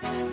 Hey,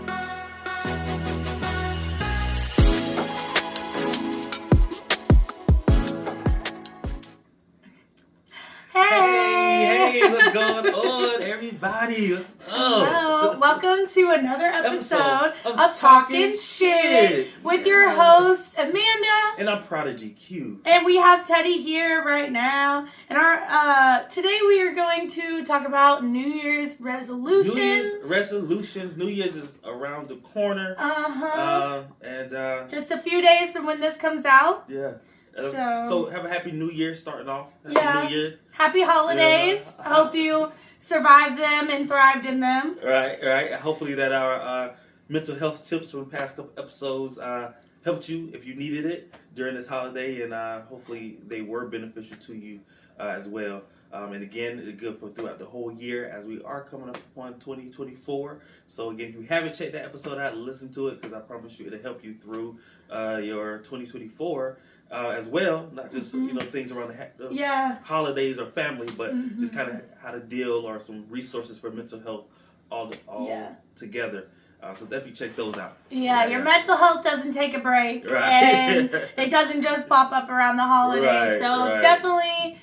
what's going on, everybody? What's up? Hello, welcome to another episode of Talkin Shit with your hosts Amanda and I'm Prodigy Que, and we have Teddy here right now. And our today we are going to talk about New Year's resolutions. New Year's is around the corner. And just a few days from when this comes out. Yeah. So have a happy New Year starting off. Happy New Year. Happy holidays. I hope you survived them and thrived in them. Right. Hopefully that our mental health tips from the past couple episodes helped you if you needed it during this holiday, and hopefully they were beneficial to you as well. And again, it's good for throughout the whole year as we are coming up on 2024. So again, if you haven't checked that episode out, listen to it because I promise you it'll help you through your 2024 as well. Not just things around the holidays or family, but just kind of how to deal or some resources for mental health all together. So definitely check those out. Your mental health doesn't take a break, and it doesn't just pop up around the holidays. Definitely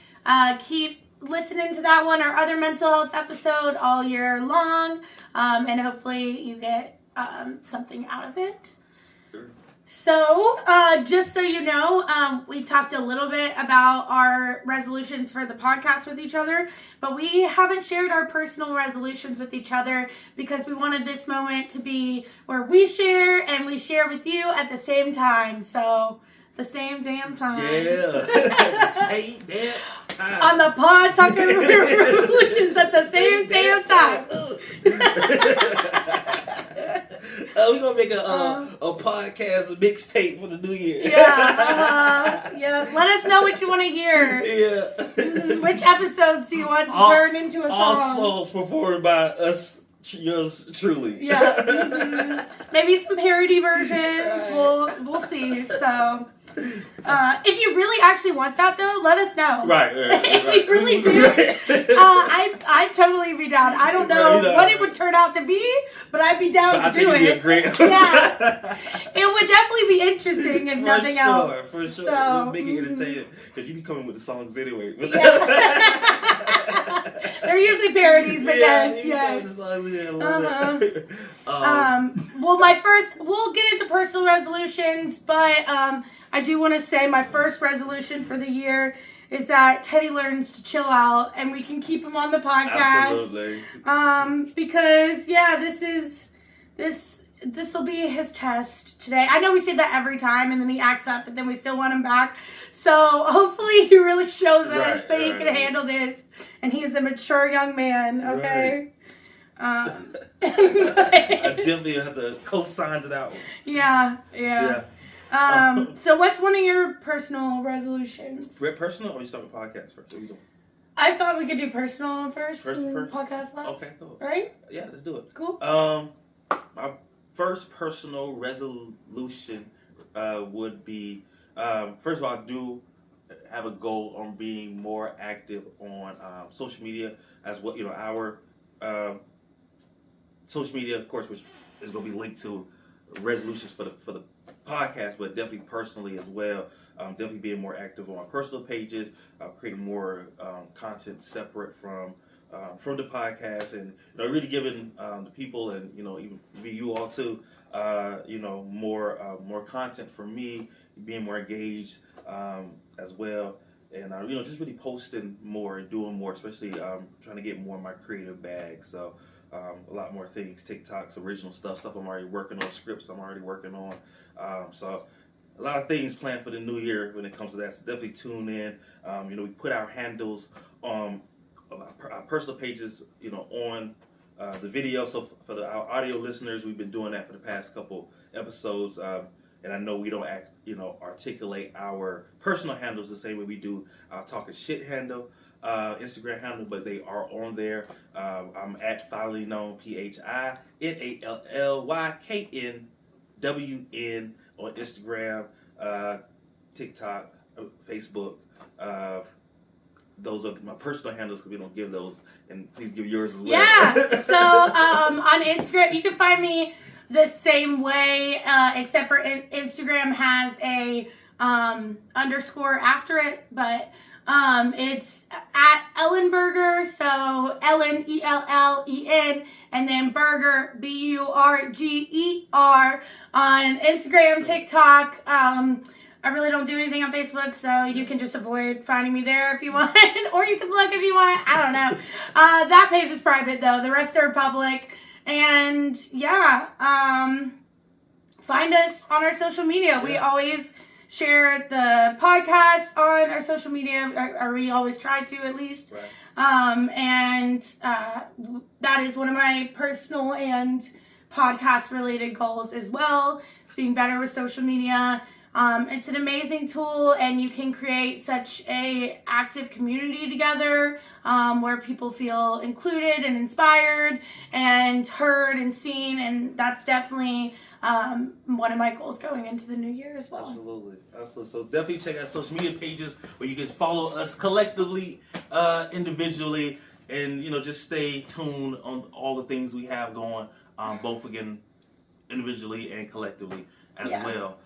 keep listening to that one or other mental health episode all year long, and hopefully you get something out of it. So, just so you know, we talked a little bit about our resolutions for the podcast with each other, but we haven't shared our personal resolutions with each other because we wanted this moment to be where we share and we share with you at the same time. So, the same damn time. Yeah, the same damn time. On the pod, talking resolutions at the same damn time. We're going to make a podcast mixtape for the new year. Yeah. Let us know what you want to hear. Yeah. Which episodes do you want to turn into a song? All songs performed by us, yours truly. Yeah. Maybe some parody versions. Right. We'll see. So, if you really actually want that, though, let us know. Right. If you really do, I'd totally be down. I don't know what it would turn out to be, but I'd be down to do it. It'd be a great Yeah. It would definitely be interesting if nothing else. For sure. So, we'll make it entertaining because you be coming with the songs anyway. They're usually parodies, but yes. Well, we'll get into personal resolutions, but I do want to say my first resolution for the year is that Teddy learns to chill out and we can keep him on the podcast. Absolutely. Because this will be his test today. I know we say that every time and then he acts up, but then we still want him back. So hopefully he really shows us that he can handle this and he is a mature young man, okay? I definitely have to co-sign to that one. Yeah. So what's one of your personal resolutions? Personal, or you start with podcast first? What are you doing? I thought we could do personal first and podcast last. Okay, cool. Right? Yeah, let's do it. Cool. My first personal resolution would be, first of all, I do have a goal on being more active on social media as well. Our social media, of course, which is going to be linked to resolutions for the podcast, but definitely personally as well. Definitely being more active on my personal pages, creating more content separate from the podcast, and really giving the people and even you all too, more content for me, being more engaged as well, and just really posting more and doing more, especially trying to get more in my creative bag. So. A lot more things, TikToks, original stuff I'm already working on, scripts I'm already working on. So a lot of things planned for the new year when it comes to that. So definitely tune in. We put our handles on our personal pages, on the video. So for our audio listeners, we've been doing that for the past couple episodes. And I know we don't articulate our personal handles the same way we do our Talkin Shit handle. Instagram handle, but they are on there. I'm at Finally Known, PHINALLYKNWN on Instagram, TikTok, Facebook. Those are my personal handles because we don't give those, and please give yours as well. Yeah. So on Instagram, you can find me the same way, except for Instagram has a underscore after it, but it's at Ellenberger, so Ellen, Ellen, and then Burger, Burger, on Instagram, TikTok. I really don't do anything on Facebook, so you can just avoid finding me there if you want, or you can look if you want. I don't know. That page is private, though. The rest are public. And, yeah, find us on our social media. We always share the podcast on our social media, or we always try to, at least. Right. That is one of my personal and podcast-related goals as well. It's being better with social media. It's an amazing tool, and you can create such a active community together, where people feel included and inspired and heard and seen, and that's definitely one of my goals going into the new year as well. Absolutely. So definitely check out social media pages where you can follow us collectively, individually, and just stay tuned on all the things we have going, both again individually and collectively as well.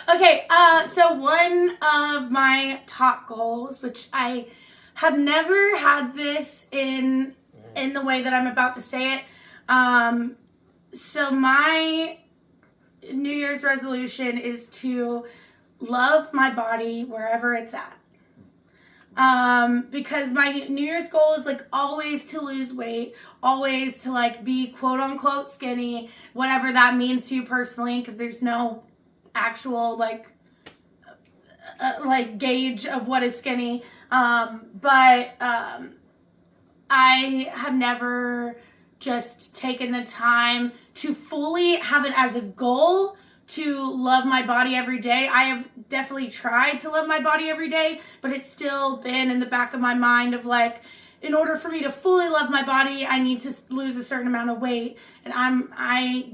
Okay. So one of my top goals, which I have never had this in the way that I'm about to say it. So my New Year's resolution is to love my body wherever it's at. Because my New Year's goal is always to lose weight, always to be quote unquote skinny, whatever that means to you personally, because there's no actual gauge of what is skinny. But I have never just taken the time to fully have it as a goal to love my body every day. I have definitely tried to love my body every day, but it's still been in the back of my mind of in order for me to fully love my body, I need to lose a certain amount of weight. And I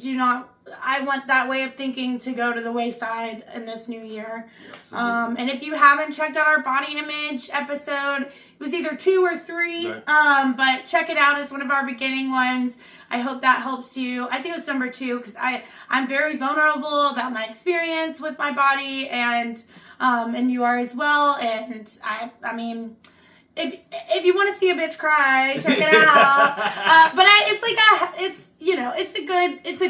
want that way of thinking to go to the wayside in this new year. And if you haven't checked out our body image episode, it was either 2 or 3, right. But check it out as one of our beginning ones. I hope that helps you. I think it was number 2 because I'm very vulnerable about my experience with my body, and you are as well. And I mean, if you want to see a bitch cry, check it out. But it's a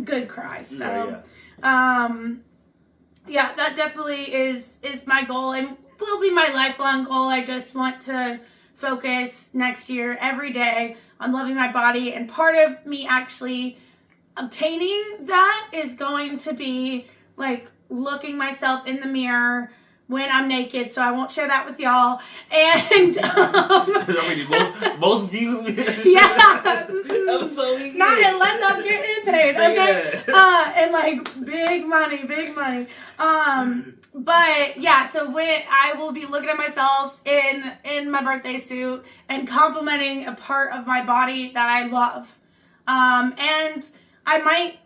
good cry. So, that definitely is my goal and will be my lifelong goal. I just want to focus next year every day on loving my body, and part of me actually obtaining that is going to be looking myself in the mirror when I'm naked, so I won't share that with y'all. And most views we get. Not unless I'm getting paid, okay? And big money. But yeah, so when I will be looking at myself in my birthday suit and complimenting a part of my body that I love, and I might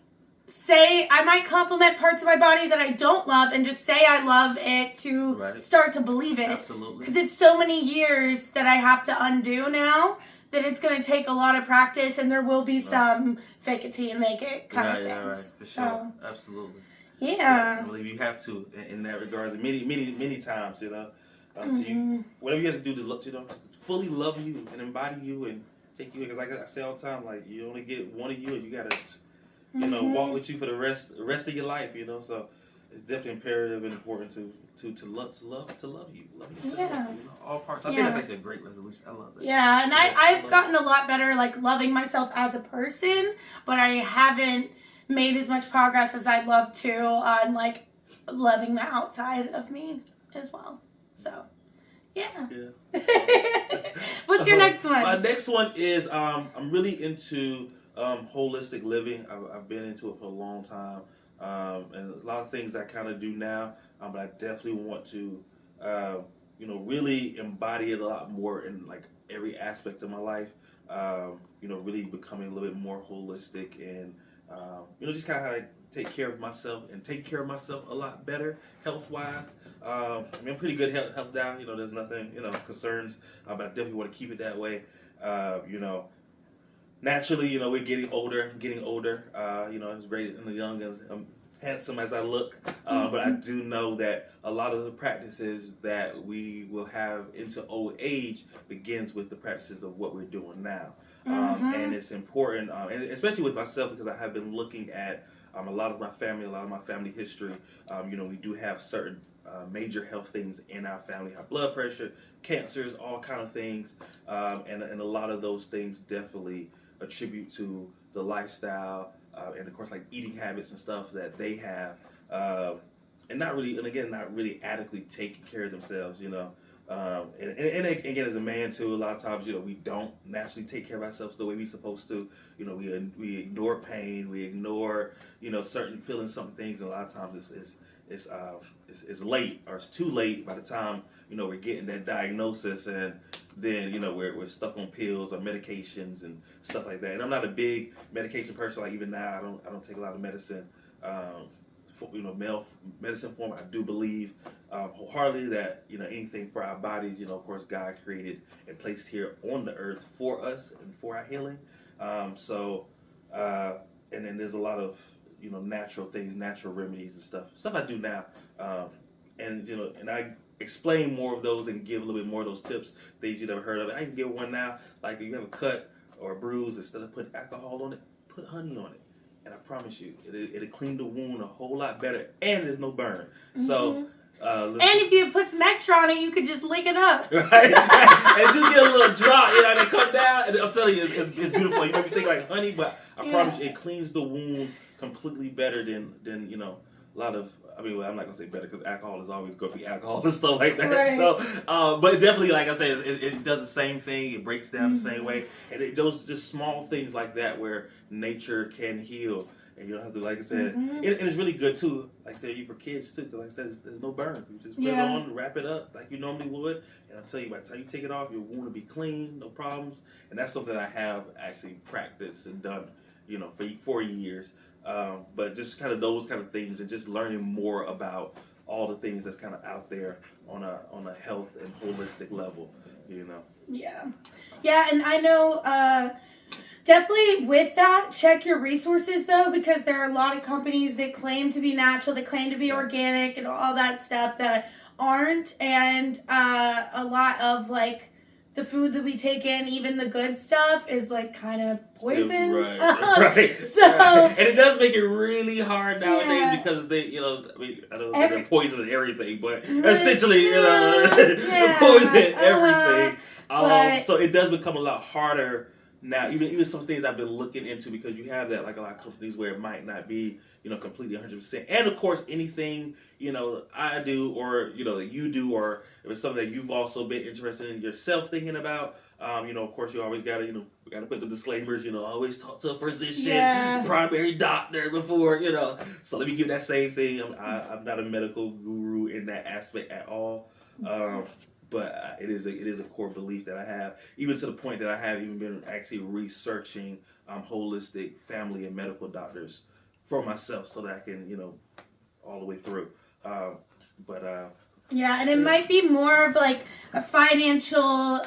compliment parts of my body that I don't love and just say I love it to start to believe it. Absolutely. Because it's so many years that I have to undo now that it's going to take a lot of practice, and there will be some fake it till you make it kind of things. Yeah, right. For sure. Absolutely. Yeah. I believe you have to in that regards, and many times, to whatever you have to do to fully love you and embody you and take you, because like I say all the time, you only get one of you, and you got to walk with you for the rest of your life, so it's definitely imperative and important to love you, love yourself, all parts. I think that's actually a great resolution. I love that. Yeah, and I've gotten a lot better, loving myself as a person, but I haven't made as much progress as I'd love to on loving the outside of me as well. So, yeah. What's your next one? My next one is I'm really into holistic living. I've been into it for a long time, and a lot of things I kind of do now, but I definitely want to really embody it a lot more in every aspect of my life. Really becoming a little bit more holistic and just kind of how I take care of myself and take care of myself a lot better health-wise. I'm pretty good health now. There's nothing concerns, but I definitely want to keep it that way. You know, naturally, you know, we're getting older. You know, as great and young as handsome as I look, but I do know that a lot of the practices that we will have into old age begins with the practices of what we're doing now. And it's important, and especially with myself, because I have been looking at a lot of my family history. You know, we do have certain major health things in our family: high blood pressure, cancers, all kind of things, and a lot of those things definitely attribute to the lifestyle, and of course, like eating habits and stuff that they have, and not really adequately taking care of themselves. You know. And again, as a man too, a lot of times, you know, we don't naturally take care of ourselves the way we're supposed to. You know, we ignore pain, we ignore, you know, certain things, and a lot of times it's late, or it's too late by the time, you know, we're getting that diagnosis, and then, you know, we're stuck on pills or medications and stuff like that. And I'm not a big medication person. Like even now, I don't take a lot of medicine. You know, medicine form. I do believe wholeheartedly that, you know, anything for our bodies, you know, of course, God created and placed here on the earth for us and for our healing. And then there's a lot of, you know, natural things, natural remedies and stuff I do now. And, you know, and I explain more of those and give a little bit more of those tips, things you never heard of. I can give one now. Like if you have a cut or a bruise, instead of putting alcohol on it, put honey on it. And I promise you, it'll clean the wound a whole lot better, and there's no burn. So, and if you put some extra on it, you could just lick it up. Right? And just get a little drop, you know, and it come down. And I'm telling you, it's beautiful. You know, you think like honey, but I promise you, it cleans the wound completely better than you know, a lot of. I mean, well, I'm not gonna say better, because alcohol is always going to be alcohol and stuff like that. Right. So, but definitely, like I said, it does the same thing. It breaks down the same way, and those just small things like that where nature can heal, and you don't have to, like I said, and it's really good too. Like I said, you for kids too, because like I said, there's no burn. You just put it on, wrap it up like you normally would, and I'll tell you, by the time you take it off, your wound will be clean, no problems. And that's something I have actually practiced and done, you know, for 4 years. But just kind of those kind of things, and just learning more about all the things that's kind of out there on a health and holistic level, you know. Yeah, and I know definitely with that, check your resources though, because there are a lot of companies that claim to be natural, that claim to be organic, and all that stuff that aren't, and a lot of like the food that we take in, even the good stuff, is like kind of poisoned. Right. So, and it does make it really hard nowadays, because they, you know, I mean, I don't say they're poisoning everything, but essentially, you know, they poison everything. So it does become a lot harder now. Even some things I've been looking into, because you have that, like a lot of companies where it might not be, you know, completely 100%. And of course, anything, you know, I do, or, you know, that you do, or if it's something that you've also been interested in yourself thinking about, you know, of course, you always gotta, you know, we gotta put the disclaimers, you know, always talk to a physician, primary doctor before, you know. So let me give that same thing. I'm not a medical guru in that aspect at all. But it is a core belief that I have, even to the point that I have even been actually researching holistic family and medical doctors for myself, so that I can, you know, all the way through. Yeah, and it might be more of like a financial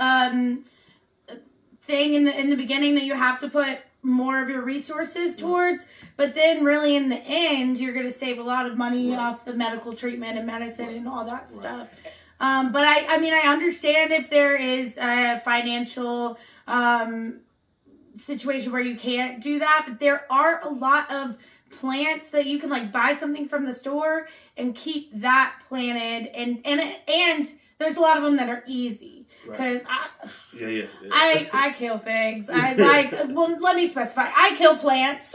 thing in the beginning that you have to put more of your resources towards, but then really in the end, you're going to save a lot of money off the medical treatment and medicine and all that stuff. But I mean, I understand if there is a financial situation where you can't do that, but there are a lot of plants that you can like buy something from the store and keep that planted, and there's a lot of them that are easy, because I kill things. I like, well, let me specify, I kill plants.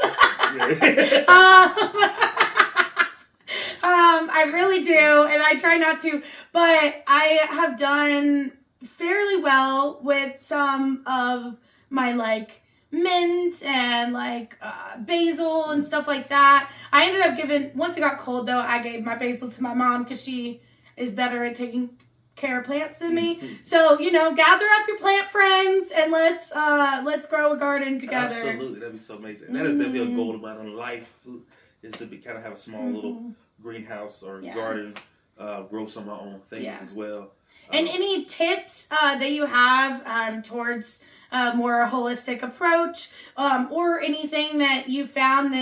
I really do, and I try not to, but I have done fairly well with some of my like mint and like basil and stuff like that. I ended up once it got cold though, I gave my basil to my mom, because she is better at taking care of plants than me. So, you know, gather up your plant friends and let's grow a garden together. Absolutely, that'd be so amazing. And that is definitely a goal of mine in life, is to kind of have a small little greenhouse or garden, grow some of my own things as well. And any tips that you have towards a more holistic approach, or anything that you found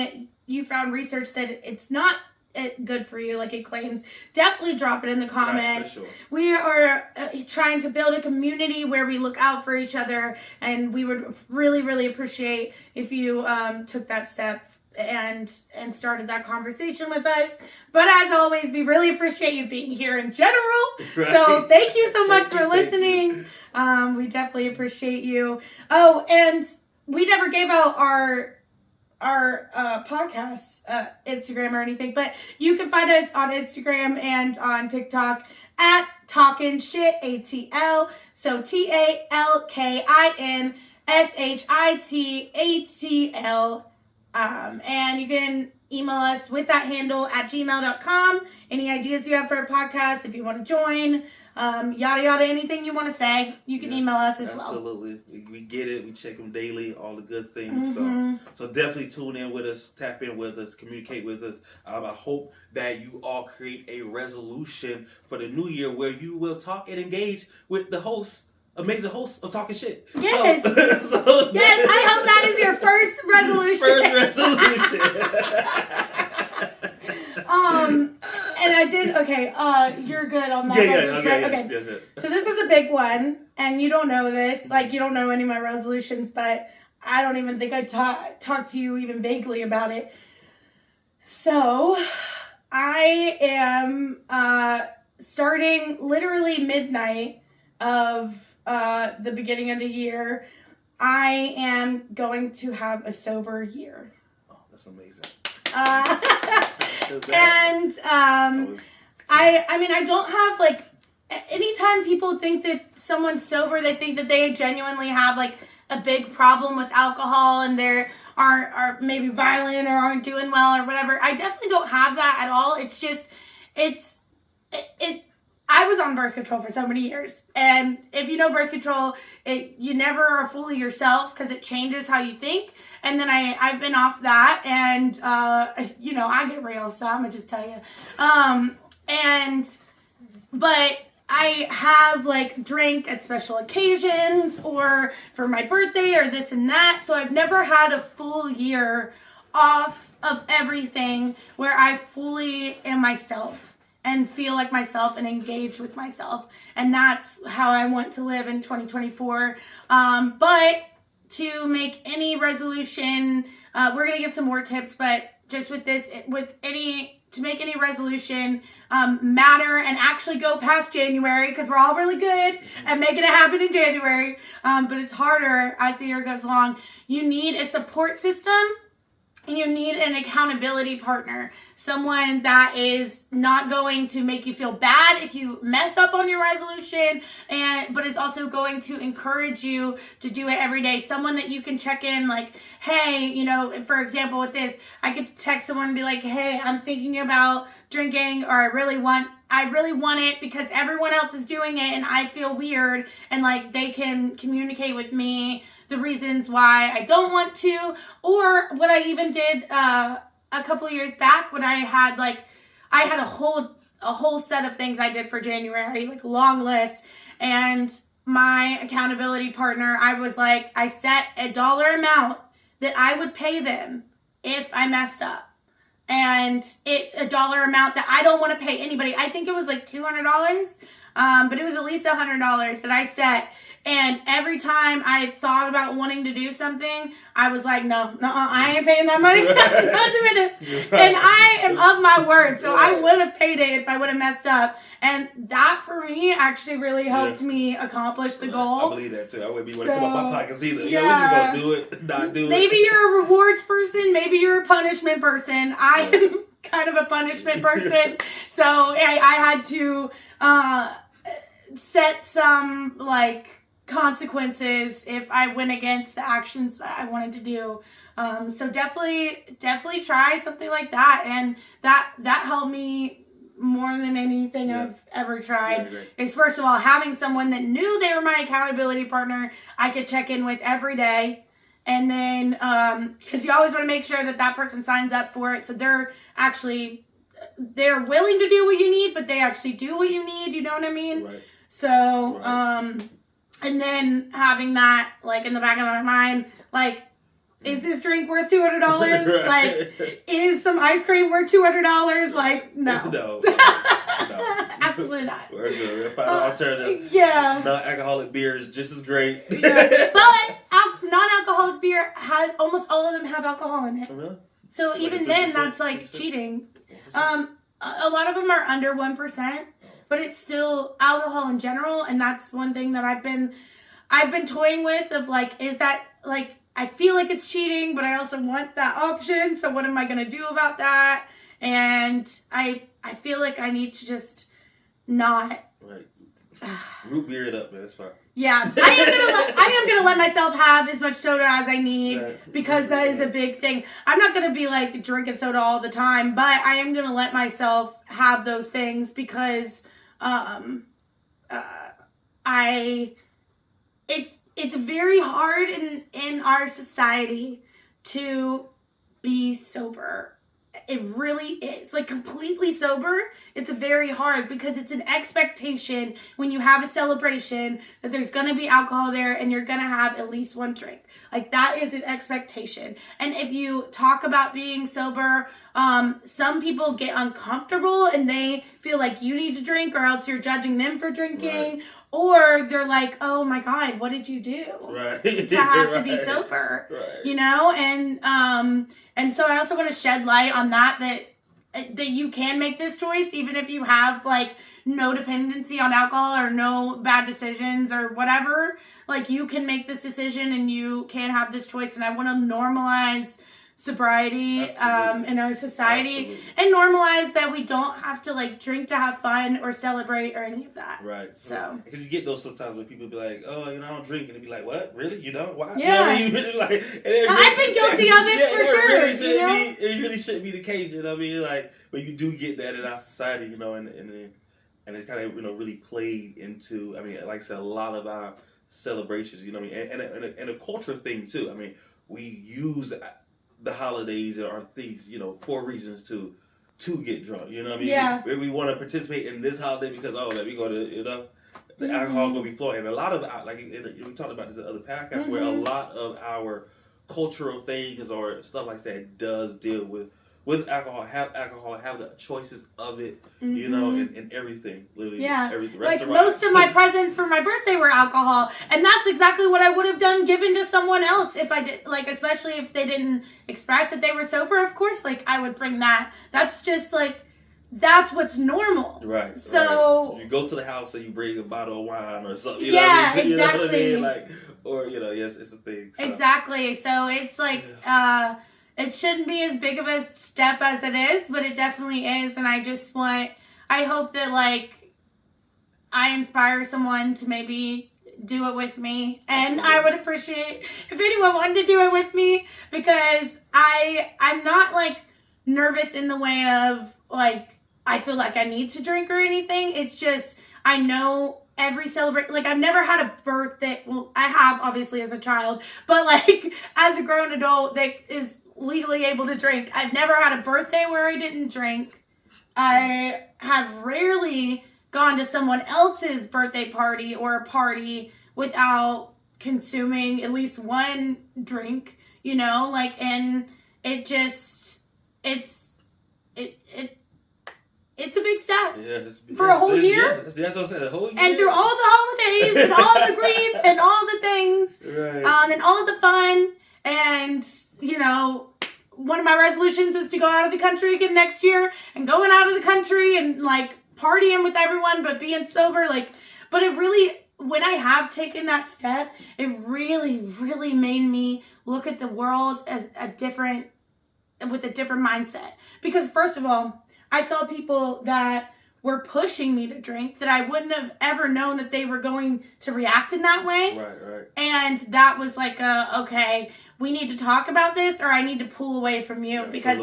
research that it's not good for you like it claims, definitely drop it in the comments. Right, for sure. We are trying to build a community where we look out for each other, and we would really, really appreciate if you took that step and started that conversation with us. But as always, we really appreciate you being here in general. Right. So thank you so much for listening. We definitely appreciate you. Oh, and we never gave out our podcast Instagram or anything, but you can find us on Instagram and on TikTok at TALKIN Sh, ATL. So TALKINSHITATL. And you can email us with that handle at gmail.com. Any ideas you have for a podcast, if you want to join, yada yada, anything you want to say, you can email us as well. Absolutely. We get it. We check them daily, all the good things. So definitely tune in with us, tap in with us, communicate with us. I hope that you all create a resolution for the new year where you will talk and engage with the host. Amazing host of Talking Shit. Yes. Yes, I hope that is your first resolution. And I did, okay, you're good on that. Okay. Yes. So this is a big one, and you don't know this, like you don't know any of my resolutions, but I don't even think I talked to you even vaguely about it. So I am starting literally midnight of the beginning of the year. I am going to have a sober year. Oh, that's amazing. And I mean, I don't have like, anytime people think that someone's sober, they think that they genuinely have like a big problem with alcohol and they are maybe violent or aren't doing well or whatever. I definitely don't have that at all. It's just, I was on birth control for so many years, and if you know birth control, you never are fully yourself because it changes how you think. And then I've been off that, and you know, I get real, so I'm gonna just tell you. But I have like drank at special occasions or for my birthday or this and that, so I've never had a full year off of everything where I fully am myself and feel like myself and engage with myself. And that's how I want to live in 2024. But to make any resolution, we're going to give some more tips, but just with this, to make any resolution matter and actually go past January, because we're all really good at making it happen in January, but it's harder as the year goes along. You need a support system. You need an accountability partner, someone that is not going to make you feel bad if you mess up on your resolution, but is also going to encourage you to do it every day. Someone that you can check in, like, hey, you know, for example, with this, I could text someone and be like, hey, I'm thinking about drinking, or I really want it because everyone else is doing it and I feel weird, and like they can communicate with me the reasons why I don't want to. Or what I even did a couple years back when I had a whole set of things I did for January, like a long list, and my accountability partner, I set a dollar amount that I would pay them if I messed up. And it's a dollar amount that I don't want to pay anybody. I think it was like $200, but it was at least $100 that I set. And every time I thought about wanting to do something, I was like, no, I ain't paying that money. And I am of my word, so I would have paid it if I would have messed up. And that, for me, actually really helped me accomplish the goal. I believe that, too. I wouldn't be able to come up my pockets either. Yeah, we're just going to do it, not do it. Maybe you're a rewards person. Maybe you're a punishment person. I am kind of a punishment person. So I had to set some, consequences if I went against the actions that I wanted to do. So definitely try something like that, and that helped me more than anything I've ever tried. Is, first of all, having someone that knew they were my accountability partner I could check in with every day, and then because you always want to make sure that person signs up for it, so they're willing to do what you need, but they actually do what you need, you know what I mean? Right. So, and then having that, like, in the back of my mind, like, is this drink worth $200? Right. Like, is some ice cream worth $200? Like, no. No. Absolutely not. We're good. We're find an alternative. Yeah. Non-alcoholic beer is just as great. Yeah. But non-alcoholic beer has, almost all of them have alcohol in it. Oh, really? So even then, that's like cheating. A lot of them are under 1%, but it's still alcohol in general, and that's one thing that I've been toying with of like, is that like, I feel like it's cheating, but I also want that option. So what am I going to do about that? And I feel like I need to just not. Right. Root beer it up, man. That's fine. Yeah, I am gonna let myself have as much soda as I need, because that is a big thing. I'm not gonna be like drinking soda all the time, but I am gonna let myself have those things because it's very hard in our society to be sober. It really is. Like, completely sober, it's very hard because it's an expectation when you have a celebration that there's going to be alcohol there and you're going to have at least one drink. Like, that is an expectation. And if you talk about being sober, some people get uncomfortable and they feel like you need to drink or else you're judging them for drinking. Right. Or they're like, oh my God, what did you do to have to be sober? Right. You know? And so I also want to shed light on that you can make this choice even if you have like no dependency on alcohol or no bad decisions or whatever. Like, you can make this decision and you can have this choice. And I want to normalize sobriety in our society. Absolutely. And normalize that we don't have to like drink to have fun or celebrate or any of that. Right. So because you get those sometimes when people be like, oh, I don't drink, and they be like, what, really, you don't? Why? Yeah. You know what I mean? Like, I've been guilty of it for sure. It really shouldn't be the case. You know what I mean? Like, but you do get that in our society, you know, and it kind of, you know, really played into, I mean, like I said, a lot of our celebrations, you know what I mean, and a culture thing too. I mean, we use the holidays or things, you know, for reasons to get drunk. You know what I mean? Yeah. We want to participate in this holiday because, let me go to, you know, the alcohol gonna be flowing. And a lot of, like, we talked about this in other podcasts, where a lot of our cultural things or stuff like that does deal with alcohol, have the choices of it, you know, and everything, literally. Yeah, everything. Like, most of my presents for my birthday were alcohol, and that's exactly what I would have done given to someone else if I did, like, especially if they didn't express that they were sober. Of course, like, I would bring that. That's just like, that's what's normal. Right. So you go to the house and you bring a bottle of wine or something. You know what I mean? Exactly. You know what I mean? Like, or, you know, yes, it's a thing. So. Exactly. So it's like, it shouldn't be as big of a step as it is, but it definitely is. And I hope that, like, I inspire someone to maybe do it with me. And absolutely. I would appreciate if anyone wanted to do it with me, because I'm not, like, nervous in the way of, like, I feel like I need to drink or anything. It's just, I know every celebration, like, I've never had a birthday. Well, I have, obviously, as a child, but, like, as a grown adult that is legally able to drink, I've never had a birthday where I didn't drink. I have rarely gone to someone else's birthday party or a party without consuming at least one drink, you know, like, and it just, it's a big step. For a whole year. That's what I said, a whole year. And through all the holidays and all the grief and all the things, right. And all the fun, and, you know, one of my resolutions is to go out of the country again next year, and going out of the country and, like, partying with everyone but being sober, like, but it really, when I have taken that step, it really, really made me look at the world as with a different mindset. Because first of all, I saw people that were pushing me to drink that I wouldn't have ever known that they were going to react in that way. Right. And that was like, okay, we need to talk about this, or I need to pull away from you. Absolutely. Because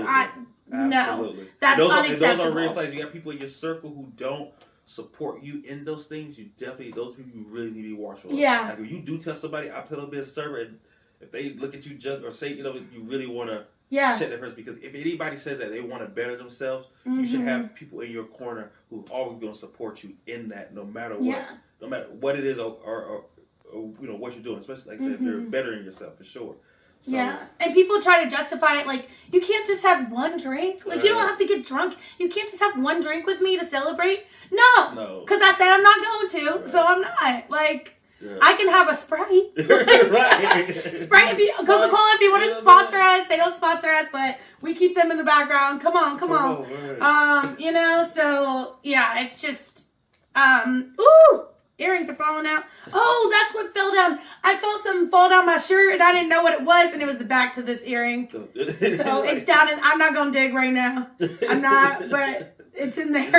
no, that's unacceptable. And those are real flags. You got people in your circle who don't support you in those things. Those people you really need to be watchful of. Yeah. Like, if you do tell somebody, I put a bit of sober, and if they look at you judge or say, you know, you really want to check that person, because if anybody says that they want to better themselves, you should have people in your corner who are always going to support you in that, no matter what. no matter what it is or what you're doing, especially like I said, if you're bettering yourself for sure. So, yeah, and people try to justify it like, you can't just have one drink. Like, you don't have to get drunk. You can't just have one drink with me to celebrate. No. Because I said I'm not going to, so I'm not. Like, I can have a Sprite. Sprite, Coca-Cola, if you want to sponsor us. They don't sponsor us, but we keep them in the background. Come on. So, yeah, it's just, earrings are falling out. Oh, that's what fell down. I felt something fall down my shirt, and I didn't know what it was, and it was the back to this earring. So it's down, and I'm not going to dig right now. I'm not, but it's in there.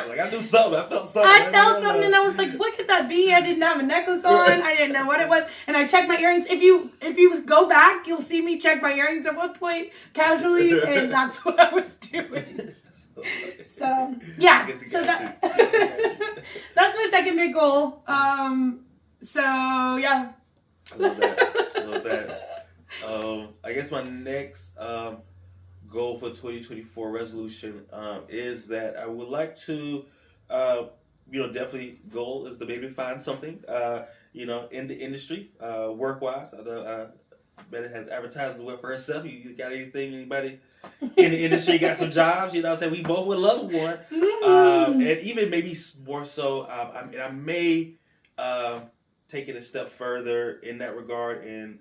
Like, I knew something. I felt something. And I was like, what could that be? I didn't have a necklace on. I didn't know what it was. And I checked my earrings. If you go back, you'll see me check my earrings at one point casually, and that's what I was doing. So, yeah. So that's my second big goal. So, yeah. I love that. I guess my next goal for 2024 resolution is that I would like to, definitely goal is to maybe find something, in the industry, work-wise. Betty has advertised as well for herself. You got anybody in the industry got some jobs? You know what I'm saying? We both would love one. And even maybe more so, I may take it a step further in that regard and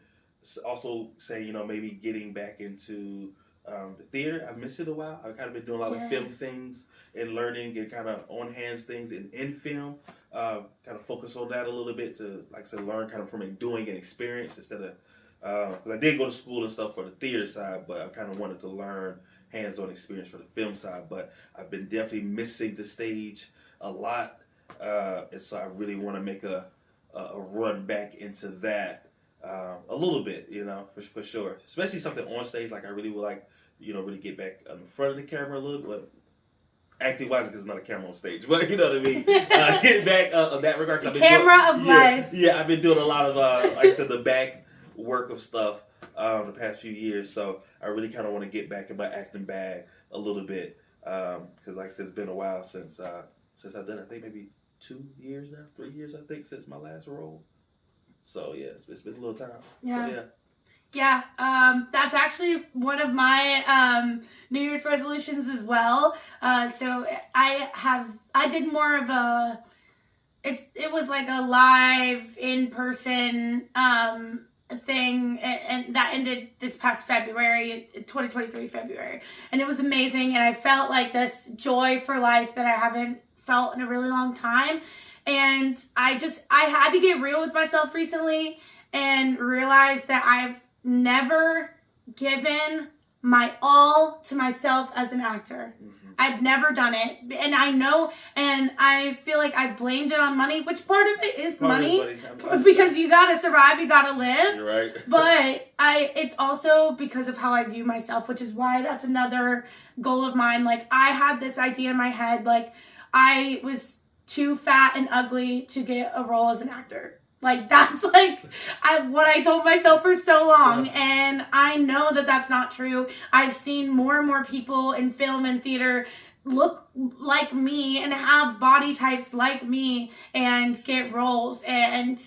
also say, maybe getting back into the theater. I've missed it a while. I've kind of been doing a lot of film things and learning and kind of on-hands things in film. Kind of focus on that a little bit to, like I said, learn kind of from a doing and experience instead of, because I did go to school and stuff for the theater side, but I kind of wanted to learn hands-on experience for the film side. But I've been definitely missing the stage a lot, and so I really want to make a run back into that a little bit, for sure. Especially something on stage, like I really would like, really get back in front of the camera a little bit. Acting wise, because it's not a camera on stage, but you know what I mean. Get back in that regard. The camera of life. Yeah, I've been doing a lot of, like I said, the back work of stuff the past few years. So I really kind of want to get back in my acting bag a little bit, because like I said, it's been a while since I've done it. I think maybe 2 years now, 3 years, I think, since my last role. So yeah, it's been a little time. Yeah. So, yeah. Yeah, that's actually one of my New Year's resolutions as well. So I did more of it was like a live in-person thing, and that ended this past February, 2023 February. And it was amazing, and I felt like this joy for life that I haven't felt in a really long time. And I had to get real with myself recently and realize that I've never given my all to myself as an actor. I've never done it, and I know, and I feel like I blamed it on money, which part of it is money, because you gotta survive, you gotta live. You're right. But it's also because of how I view myself, which is why that's another goal of mine. Like, I had this idea in my head, like I was too fat and ugly to get a role as an actor. Like, that's like what I told myself for so long. And I know that that's not true. I've seen more and more people in film and theater look like me and have body types like me and get roles. And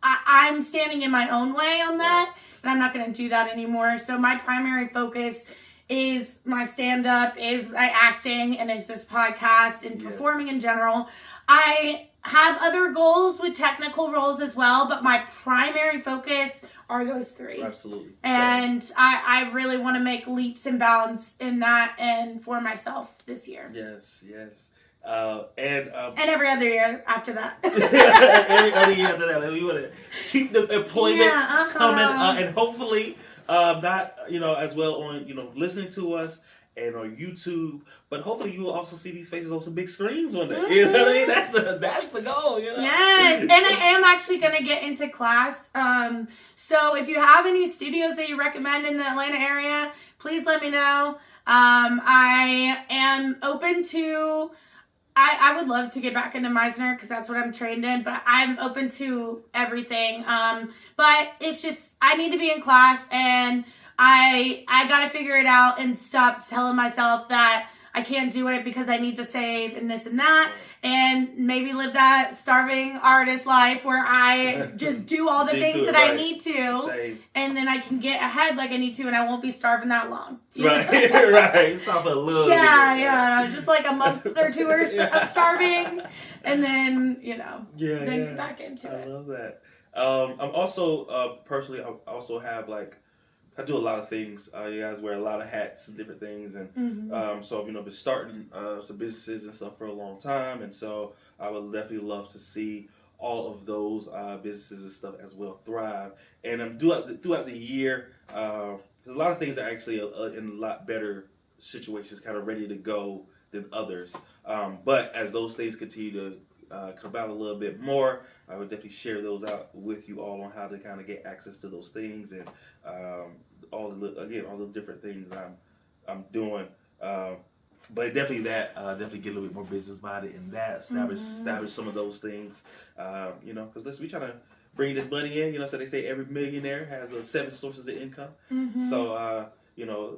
I'm standing in my own way on that. And I'm not going to do that anymore. So my primary focus is my stand-up, is my acting, and is this podcast and performing in general. I have other goals with technical roles as well, but my primary focus are those three. Absolutely. And I really want to make leaps and bounds in that and for myself this year. Yes. And every other year after that. Every other year after that. We want to keep the employment coming, and hopefully not, as well on, listening to us and on YouTube, but hopefully you will also see these faces on some big screens one day. You know what I mean? That's the goal, Yes, and I am actually going to get into class. So if you have any studios that you recommend in the Atlanta area, please let me know. I am open to, I would love to get back into Meisner because that's what I'm trained in, but I'm open to everything. But it's just, I need to be in class, and I got to figure it out and stop telling myself that I can't do it because I need to save and this and that, and maybe live that starving artist life where I just do all the things that I need to, and then I can get ahead like I need to, and I won't be starving that long. Right, right. Stop a little bit. Yeah. Just like a month or two of starving, and then get back into it. I love that. I'm also personally, I also have I do a lot of things. You guys wear a lot of hats and different things, and so I've been starting some businesses and stuff for a long time, and so I would definitely love to see all of those businesses and stuff as well thrive. And throughout the year, there's a lot of things that are actually in a lot better situations, kind of ready to go than others. But as those things continue to come out a little bit more, I would definitely share those out with you all on how to kind of get access to those things and all the different things I'm doing. But definitely definitely get a little bit more business minded in that. Establish some of those things. Because listen, we trying to bring this money in. So they say every millionaire has 7 sources of income. So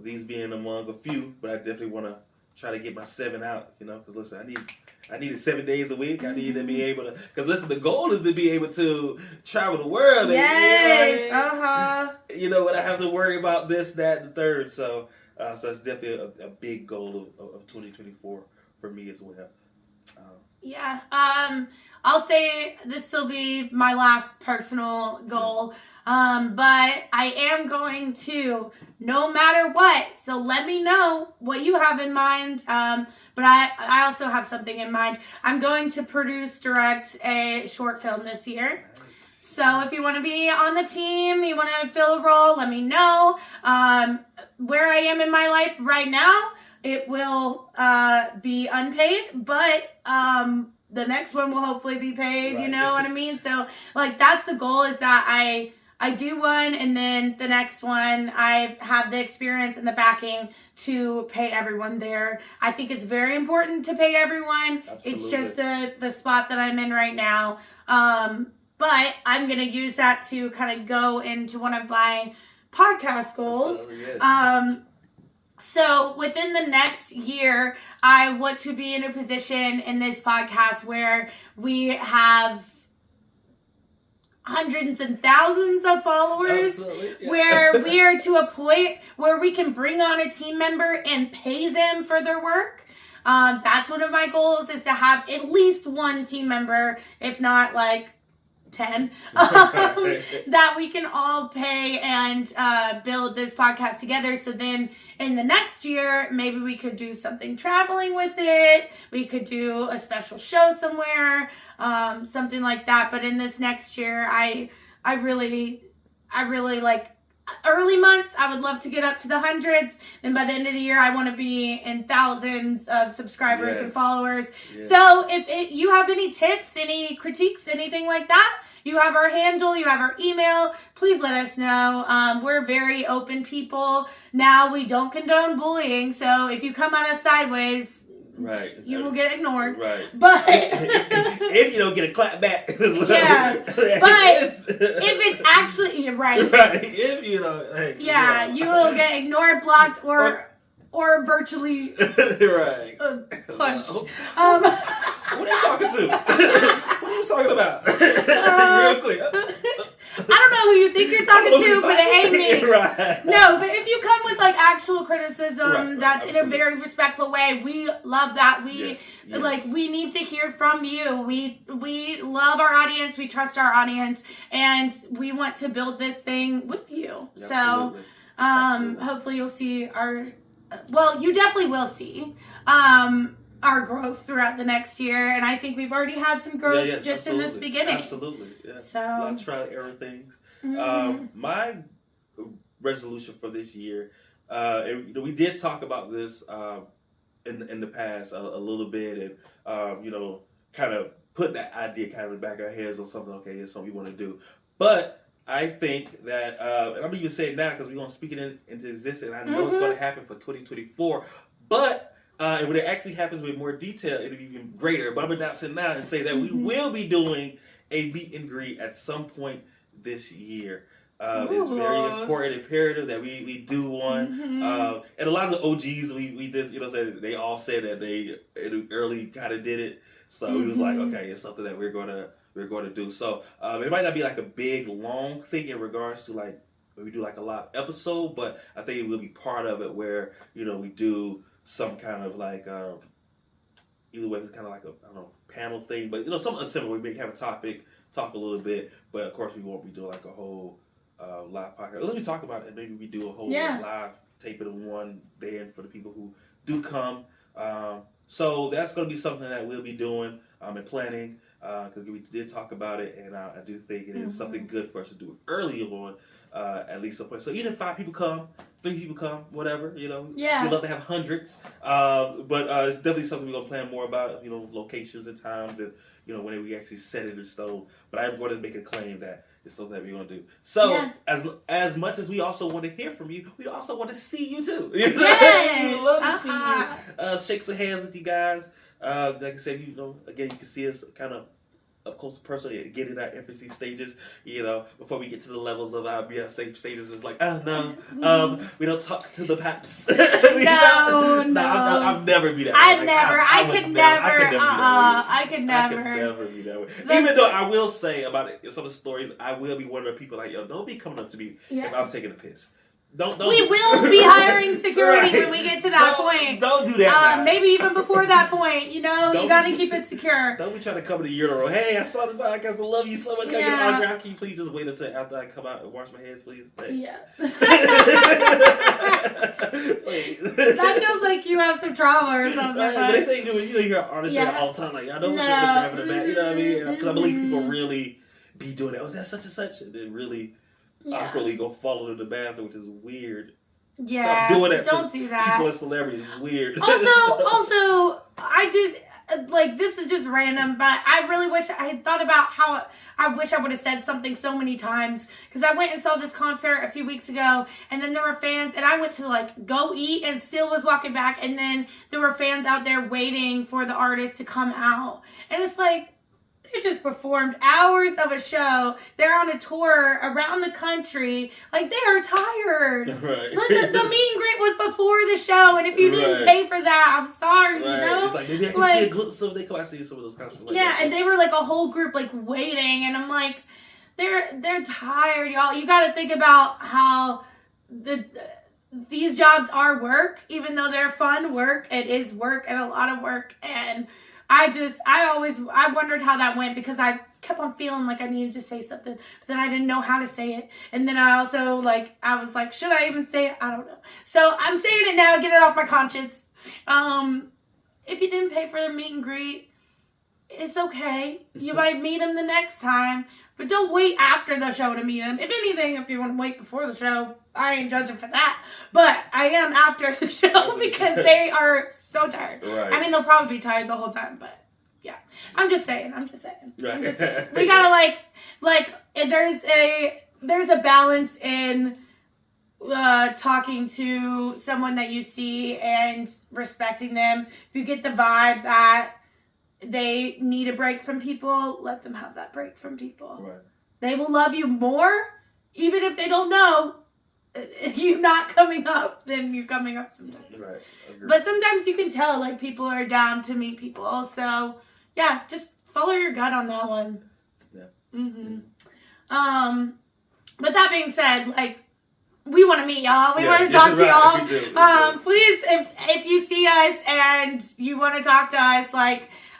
these being among a few, but I definitely want to try to get my 7 out. Because listen, I need it 7 days a week. I need to be able to, because listen, the goal is to be able to travel the world. Yes, When I have to worry about this, that, and the third. So that's definitely a big goal of 2024 for me as well. I'll say this will be my last personal goal. But I am going to, no matter what. So let me know what you have in mind. But I also have something in mind. I'm going to direct a short film this year. So if you want to be on the team, you want to fill a role, let me know. Where I am in my life right now, it will be unpaid, but the next one will hopefully be paid. Right. You know what I mean? So that's the goal, is that I do one, and then the next one I have the experience and the backing to pay everyone there. I think it's very important to pay everyone. Absolutely. It's just the spot that I'm in right now. But I'm going to use that to kind of go into one of my podcast goals. Yes. So within the next year, I want to be in a position in this podcast where we have hundreds and thousands of followers. Yeah. Where we are to a point where we can bring on a team member and pay them for their work. That's one of my goals, is to have at least one team member, if not 10, that we can all pay and build this podcast together. So then in the next year, maybe we could do something traveling with it. We could do a special show somewhere, something like that. But in this next year, I really like early months. I would love to get up to the hundreds. And by the end of the year, I want to be in thousands of subscribers and followers. Yes. So if you have any tips, any critiques, anything like that, you have our handle, you have our email, please let us know. We're very open people. Now, we don't condone bullying, so if you come at us sideways, right, you will get ignored. Right. But if you don't get a clap back. Yeah. But if it's actually, you're right. Right. If you don't. You will get ignored, blocked, or virtually right. Punched. What are you talking to? What are you talking about? Real quick. I don't know who you think you're talking to, but it ain't me. Right. No, but if you come with actual criticism, that's absolutely, in a very respectful way, we love that. We we need to hear from you. We love our audience. We trust our audience, and we want to build this thing with you. Absolutely. So, hopefully you'll see you definitely will see our growth throughout the next year, and I think we've already had some growth just in this beginning. Absolutely, yeah. So, a lot of trial and error things. My resolution for this year, we did talk about this in the past a little bit, and kind of put that idea kind of in the back of our heads on something. Okay, it's something we want to do, but I think that, and I'm even saying now because we're going to speak it into existence, and I know it's going to happen for 2024, but and when it actually happens with more detail, it'll be even greater. But I'm announcing now and say that we will be doing a meet and greet at some point this year. It's very important, imperative that we do one. Mm-hmm. And a lot of the OGs we did, they all said that they early kind of did it. So we was like, okay, it's something that we're gonna do. So it might not be like a big long thing in regards to like we do like a live episode, but I think it will be part of it where we do some kind of like either way it's kind of like a panel thing, but something similar. We may have a topic, talk a little bit, but of course we won't be doing like a whole live podcast. Let me talk about it. Maybe we do a whole live tape it in one day for the people who do come. So that's going to be something that we'll be doing and planning because we did talk about it, and I do think it is something good for us to do early on, at least some point. So even if 5 people come, 3 people come, whatever, we'd love to have hundreds. But it's definitely something we're going to plan more about, locations and times and, when we actually set it in stone. But I'm going to make a claim that it's something that we're going to do. So, as much as we also want to hear from you, we also want to see you too. Yes! We love to see you. Shake some hands with you guys. Like I said, again, you can see us kind of up close and personal, getting our infancy stages, before we get to the levels of our safe stages. It's like, oh no, we don't talk to the paps. No. I've never be that way. I could never be that way. Even though I will say about it, some of the stories, I will be one of the people like, don't be coming up to me if I'm taking a piss. Don't. We will be hiring security when we get to that point. Don't do that. Maybe even before that point, you got to keep it secure. Don't be trying to come to the urinal. Hey, I saw the podcast. I love you so much. Can I get an autograph? Can you please just wait until after I come out and wash my hands, please? Thanks. Yeah. That feels like you have some trauma or something. Right, but they say you hear artists all the time like, I don't want you to grab in the back. You know what I mean? Because I believe people really be doing that. Oh, is that such and such? And then really awkwardly go fall into the bathroom, which is weird. Yeah, stop doing that. Don't do that. People and celebrities is weird. Also, I did this is just random, but I really wish I had thought about how I wish I would have said something so many times because I went and saw this concert a few weeks ago, and then there were fans, and I went to go eat and still was walking back, and then there were fans out there waiting for the artist to come out, and it's like. They just performed hours of a show. They're on a tour around the country. They are tired. Right. The meet and greet was before the show, and if you didn't pay for that, I'm sorry, It's like, maybe I can see a glimpse of they come out see some of those concerts. And they were a whole group waiting, and I'm like, they're tired, y'all. You got to think about how these jobs are work, even though they're fun work. It is work and a lot of work, and I wondered how that went because I kept on feeling like I needed to say something, but then I didn't know how to say it. And then I also I was like, should I even say it? I don't know. So I'm saying it now, get it off my conscience. If you didn't pay for the meet and greet, it's okay. You might meet him the next time, but don't wait after the show to meet him. If anything, if you want to wait before the show, I ain't judging for that. But I am after the show because they are so tired. Right. I mean, they'll probably be tired the whole time, but yeah. I'm just saying. Right. We gotta there's a balance in talking to someone that you see and respecting them. If you get the vibe that they need a break from people, let them have that break from people. Right. They will love you more, even if they don't know you not coming up than you coming up sometimes. Right. But sometimes you can tell people are down to meet people. So yeah, just follow your gut on that one. Yeah. Mm-hmm. But that being said, we want to meet y'all. We want to talk to y'all. Please, if you see us and you want to talk to us,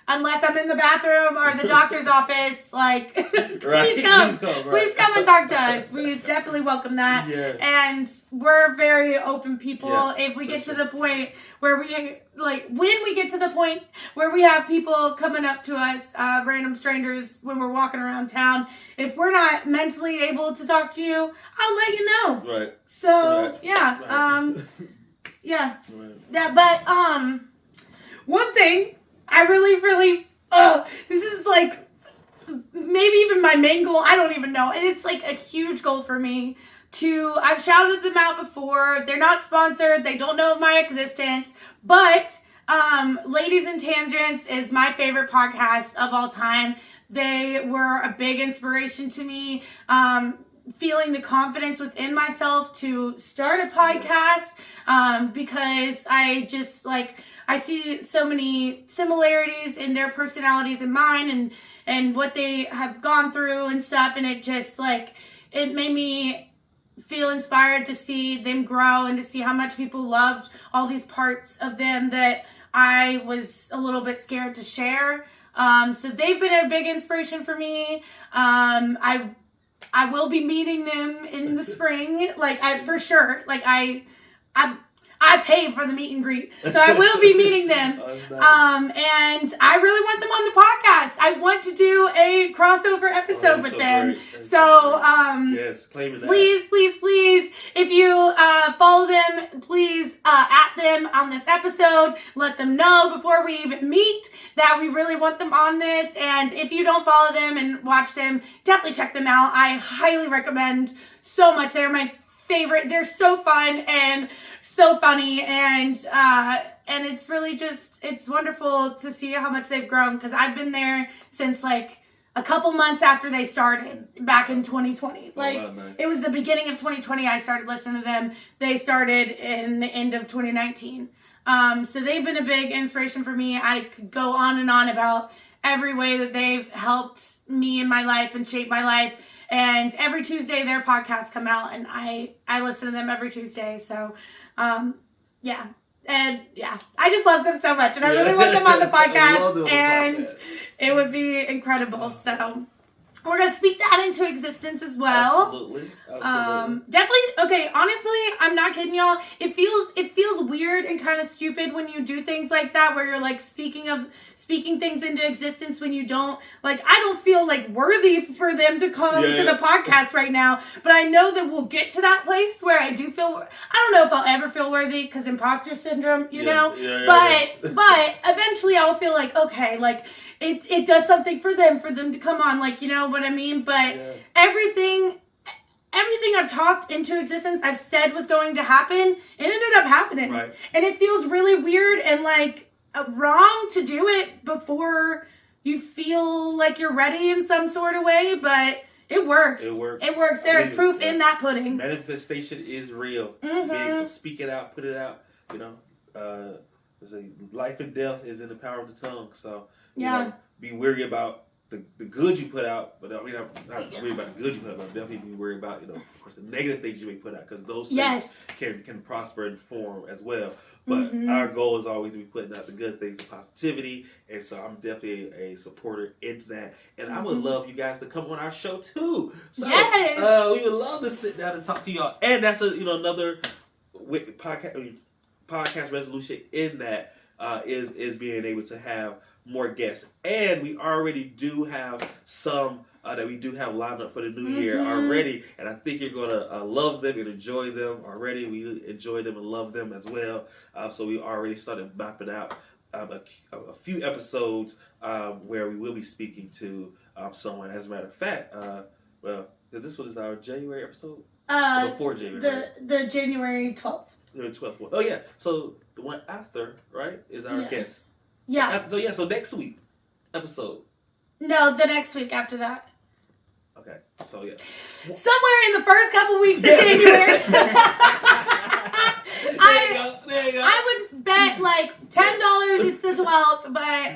unless I'm in the bathroom or the doctor's office, please come. Please come and talk to us. We definitely welcome that. Yeah. And we're very open people. Yeah, if we get to the point where when we get to the point where we have people coming up to us, random strangers, when we're walking around town, if we're not mentally able to talk to you, I'll let you know. Right. So, yeah. Right. Yeah. Right. Yeah, but, one thing I really, this is maybe even my main goal. I don't even know. And it's a huge goal for me I've shouted them out before. They're not sponsored. They don't know of my existence, but, Ladies and Tangents is my favorite podcast of all time. They were a big inspiration to me. feeling the confidence within myself to start a podcast, because I just I see so many similarities in their personalities and mine, and what they have gone through and stuff, and it just it made me feel inspired to see them grow and to see how much people loved all these parts of them that I was a little bit scared to share. So they've been a big inspiration for me. I will be meeting them in the spring, for sure. I pay for the meet and greet, so I will be meeting them. And I really want them on the podcast. I want to do a crossover episode with them. So, yes, claim it. Please, if you follow them, please at them on this episode. Let them know before we even meet that we really want them on this. And if you don't follow them and watch them, definitely check them out. I highly recommend so much. They're my favorite. They're so fun and so funny, and it's really just, it's wonderful to see how much they've grown, because I've been there since a couple months after they started back in 2020. It was the beginning of 2020 I started listening to them. They started in the end of 2019. So they've been a big inspiration for me. I could go on and on about every way that they've helped me in my life and shape my life. And every Tuesday their podcasts come out, and I listen to them every Tuesday. So, yeah. And yeah, I just love them so much, and I really want them on the podcast, and it would be incredible. So we're going to speak that into existence as well. Absolutely. Definitely. Okay. Honestly, I'm not kidding y'all. It feels weird and kind of stupid when you do things like that, where you're speaking things into existence when you don't, I don't feel worthy for them to come to the podcast right now, but I know that we'll get to that place where I do feel, I don't know if I'll ever feel worthy, because imposter syndrome, you know, but eventually I'll feel okay, it does something for them to come on, you know what I mean? But everything I've talked into existence, I've said was going to happen, it ended up happening. Right. And it feels really weird and wrong to do it before you feel like you're ready in some sort of way, but it works. It works. There is proof in that pudding. Manifestation is real. So speak it out, put it out. You know, life and death is in the power of the tongue. So you know, be wary about the good you put out, but I mean, I'm not worried about the good you put out, but definitely be worried about, of course, the negative things you may put out, because those things can prosper and form as well. But our goal is always to be putting out the good things, the positivity, and so I'm definitely a supporter in that. And I would love you guys to come on our show too. So we would love to sit down and talk to y'all. And that's another podcast resolution in that is being able to have more guests. And we already do have some that we do have lined up for the new year already, and I think you're gonna love them and enjoy them already. We enjoy them and love them as well. So we already started mapping out a few episodes where we will be speaking to someone. As a matter of fact, this one is our January episode. Before January. The January 12th. The 12th one. Oh yeah. So the one after, right, is our guest. Yeah. So next week episode. No, the next week after that. Okay, so yeah. Somewhere in the first couple weeks of January. There you go. I would bet $10 it's the 12th, but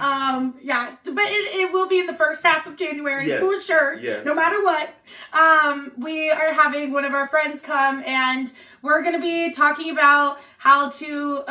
it will be in the first half of January for sure. Yes. No matter what. We are having one of our friends come, and we're going to be talking about how to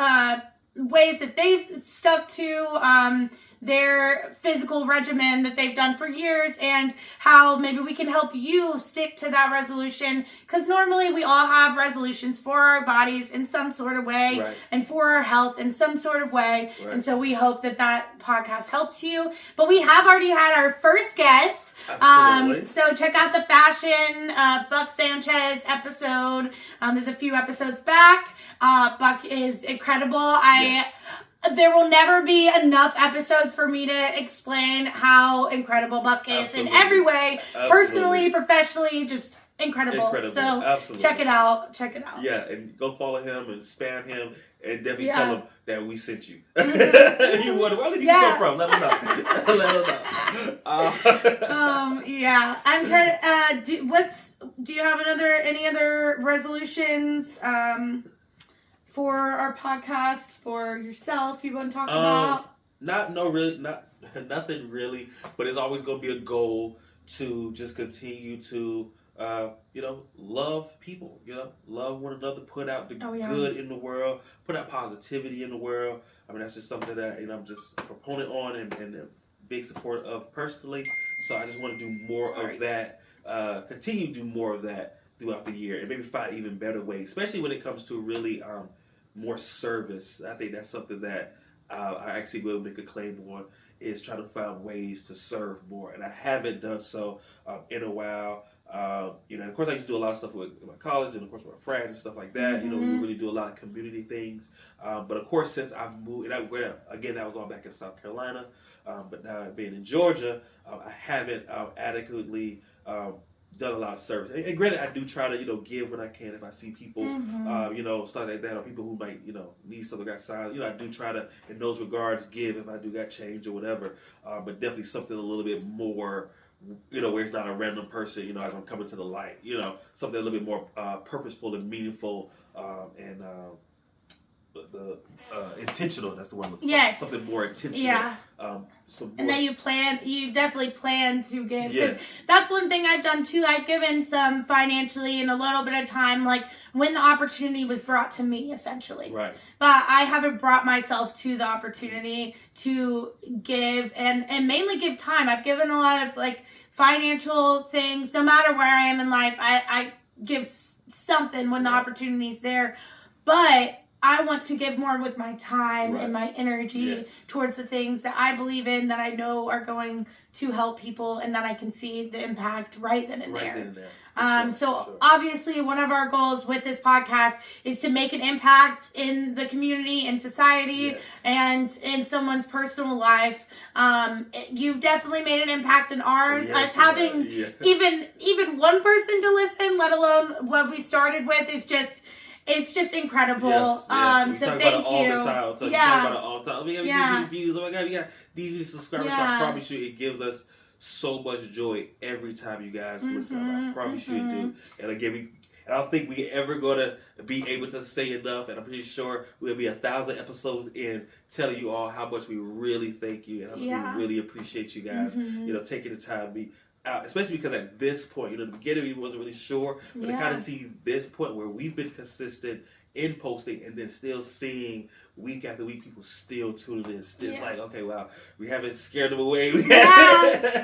ways that they've stuck to their physical regimen that they've done for years, and how maybe we can help you stick to that resolution, because normally we all have resolutions for our bodies in some sort of way, and for our health in some sort of way, and so we hope that podcast helps you. But we have already had our first guest. So check out the fashion Buck Sanchez episode. There's a few episodes back. Buck is incredible. There will never be enough episodes for me to explain how incredible Buck is in every way. Personally, professionally, just incredible. So absolutely. Check it out. Yeah, and go follow him and spam him and definitely tell him that we sent you. Where did you come from? Let us know. Yeah. I'm trying. Do you have any other resolutions for our podcast, for yourself you want to talk about? Nothing really, but it's always going to be a goal to just continue to love people, love one another, put out the good in the world, put out positivity in the world. I mean, that's just something that I'm just a proponent on and a big support of personally. So I just want to do more of that, continue to do more of that throughout the year, and maybe find even better ways, especially when it comes to really more service. I think that's something that I actually will make a claim on, is try to find ways to serve more, and I haven't done so in a while. Of course, I used to do a lot of stuff with my college, and of course with my friends and stuff like that. We really do a lot of community things. But of course, since I've moved, and that was all back in South Carolina. But now being in Georgia, I haven't adequately done a lot of service. And granted, I do try to give when I can. If I see people, stuff like that, or people who might need something outside, I do try to, in those regards, give if I do got change or whatever. But definitely something a little bit more, where it's not a random person, as I'm coming to the light, something a little bit more purposeful and meaningful, and intentional. That's the one. Yes. Something more intentional. Yeah. And then you definitely plan to give. Yes. That's one thing I've done too. I've given some financially and a little bit of time, like when the opportunity was brought to me, essentially. Right. But I haven't brought myself to the opportunity to give and mainly give time. I've given a lot of like financial things. No matter where I am in life, I give something when the opportunity's there. But I want to give more with my time and my energy towards the things that I believe in, that I know are going to help people, and that I can see the impact right then and there. Obviously, one of our goals with this podcast is to make an impact in the community and society and in someone's personal life. You've definitely made an impact in ours. Us having even one person to listen, let alone what we started with, is just... It's just incredible. Yes. So thank you. Talk about it all the time. We got these views. Oh my God, we got these many subscribers. So I promise you, it gives us so much joy every time you guys listen. I promise you it do. And again, I don't think we ever gonna be able to say enough. And I'm pretty sure we'll be 1,000 episodes in telling you all how much we really thank you and how much we really appreciate you guys. Taking the time to be out, especially because at this point, the beginning we wasn't really sure, but to kind of see this point where we've been consistent in posting and then still seeing week after week people still tuning in. Still like, okay, wow, we haven't scared them away. We haven't,